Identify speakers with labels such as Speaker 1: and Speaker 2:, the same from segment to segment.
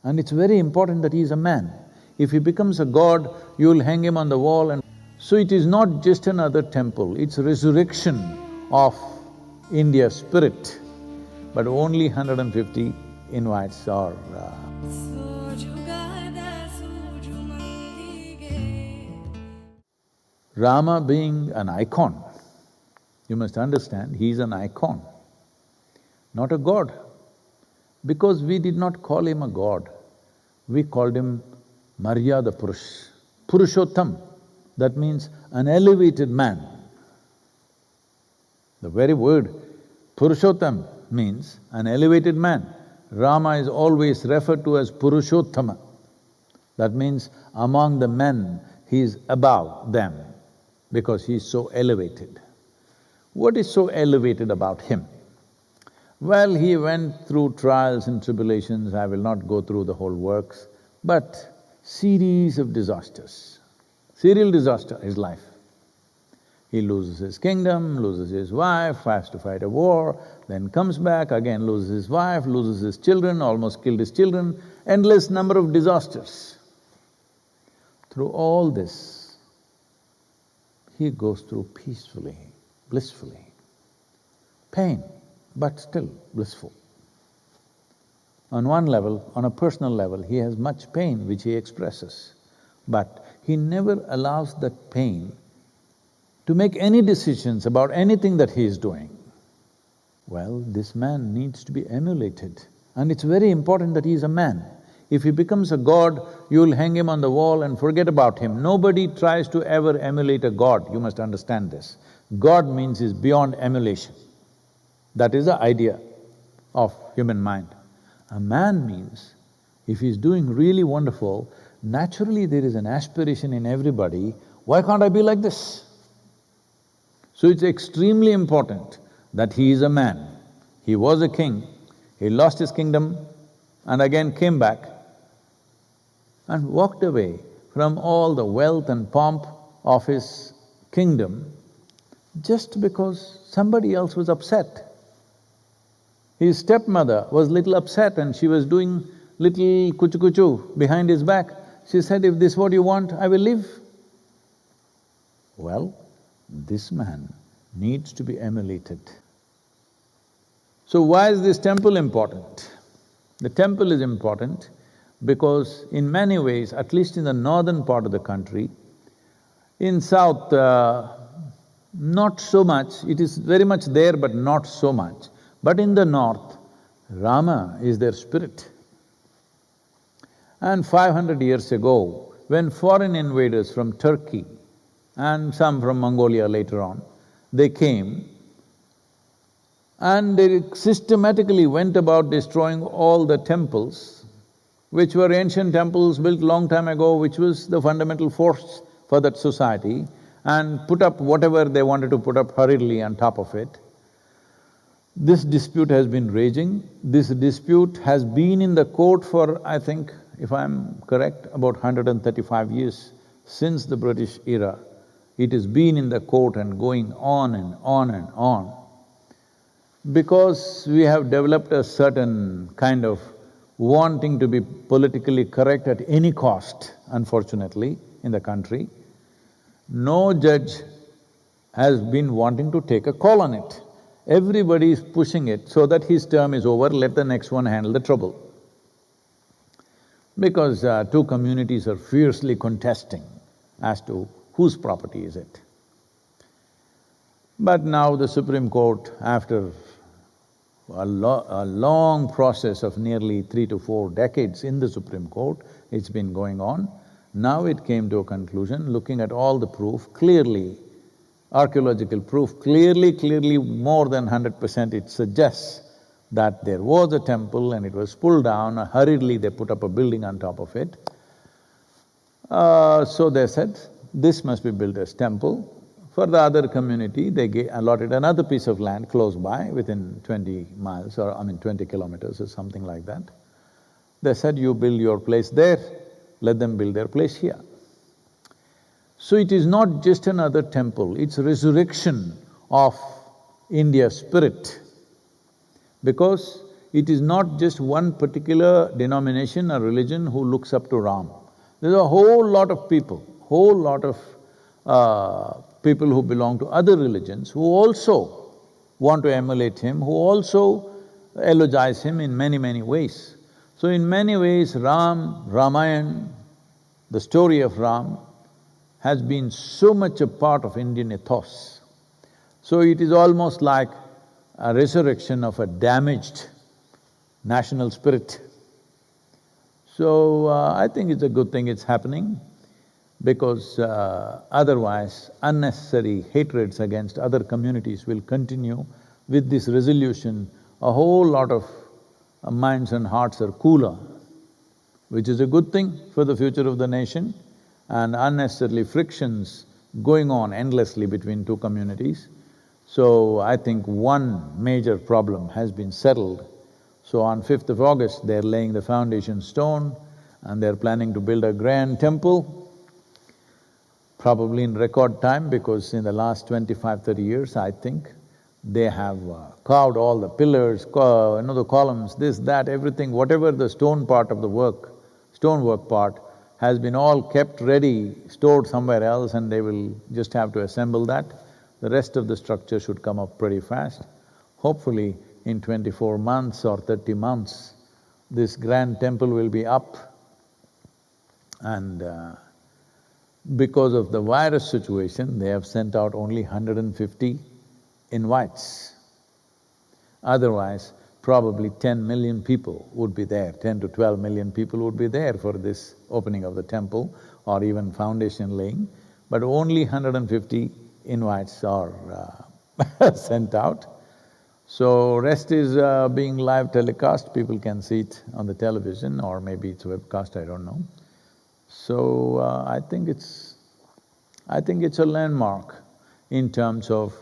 Speaker 1: And it's very important that he is a man. If he becomes a god, you'll hang him on the wall and… So it is not just another temple, it's a resurrection of India's spirit, but only 150 invites are… Rama being an icon, you must understand, he is an icon, not a god. Because we did not call him a god, we called him Maryada Purush, Purushottam, that means an elevated man. The very word Purushottam means an elevated man. Rama is always referred to as Purushottama. That means among the men, he is above them because he is so elevated. What is so elevated about him? Well, he went through trials and tribulations, I will not go through the whole works, but series of disasters, serial disaster, his life. He loses his kingdom, loses his wife, has to fight a war, then comes back, again loses his wife, loses his children, almost killed his children, endless number of disasters. Through all this, he goes through peacefully, blissfully. Pain, but still blissful. On one level, on a personal level, he has much pain which he expresses, but he never allows that pain to make any decisions about anything that he is doing. Well, this man needs to be emulated, and it's very important that he is a man. If he becomes a god, you'll hang him on the wall and forget about him. Nobody tries to ever emulate a god, you must understand this. God means is beyond emulation. That is the idea of human mind. A man means, if he's doing really wonderful, naturally there is an aspiration in everybody, why can't I be like this? So it's extremely important that he is a man. He was a king, he lost his kingdom and again came back and walked away from all the wealth and pomp of his kingdom just because somebody else was upset. His stepmother was little upset and she was doing little kuchu-kuchu behind his back. She said, if this is what you want, I will live. Well, this man needs to be emulated. So why is this temple important? The temple is important because in many ways, at least in the northern part of the country, in south, not so much, it is very much there but not so much. But in the north, Rama is their spirit. And 500 years ago, when foreign invaders from Turkey and some from Mongolia later on, they came and they systematically went about destroying all the temples, which were ancient temples built long time ago, which was the fundamental force for that society, and put up whatever they wanted to put up hurriedly on top of it. This dispute has been raging. This dispute has been in the court for, I think, if I'm correct, about 135 years since the British era. It has been in the court and going on and on and on. Because we have developed a certain kind of wanting to be politically correct at any cost, unfortunately, in the country, no judge has been wanting to take a call on it. Everybody is pushing it so that his term is over, let the next one handle the trouble. Because two communities are fiercely contesting as to whose property is it. But now the Supreme Court, after a long process of nearly 3 to 4 decades in the Supreme Court, it's been going on, now it came to a conclusion, looking at all the proof, clearly, archaeological proof, clearly more than 100% it suggests that there was a temple and it was pulled down, hurriedly they put up a building on top of it. So they said, this must be built as temple. For the other community, they allotted another piece of land close by, within 20 miles or 20 kilometers or something like that. They said, you build your place there, let them build their place here. So it is not just another temple, it's a resurrection of India's spirit. Because it is not just one particular denomination or religion who looks up to Ram. There's a whole lot of people who belong to other religions who also want to emulate him, who also eulogize him in many, many ways. So in many ways, Ramayana, the story of Ram, has been so much a part of Indian ethos. So it is almost like a resurrection of a damaged national spirit. So I think it's a good thing it's happening, because otherwise unnecessary hatreds against other communities will continue. With this resolution, a whole lot of minds and hearts are cooler, which is a good thing for the future of the nation, and unnecessarily frictions going on endlessly between two communities. So I think one major problem has been settled. So on 5th of August, they're laying the foundation stone and they're planning to build a grand temple, probably in record time, because in the last 25–30 years, I think, they have carved all the pillars, the columns, this, that, everything, whatever the stone part of the work, stonework part, has been all kept ready, stored somewhere else, and they will just have to assemble that. The rest of the structure should come up pretty fast. Hopefully, in 24 months or 30 months, this grand temple will be up. And because of the virus situation, they have sent out only 150 invites. Otherwise, probably 10 million people would be there, 10 to 12 million people would be there for this opening of the temple or even foundation laying, but only 150 invites are sent out. So rest is being live telecast, people can see it on the television, or maybe it's webcast, I don't know. So I think it's a landmark in terms of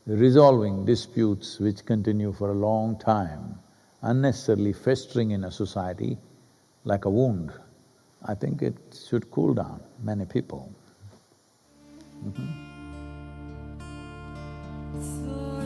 Speaker 1: resolving disputes which continue for a long time, unnecessarily festering in a society like a wound. I think it should cool down many people.
Speaker 2: So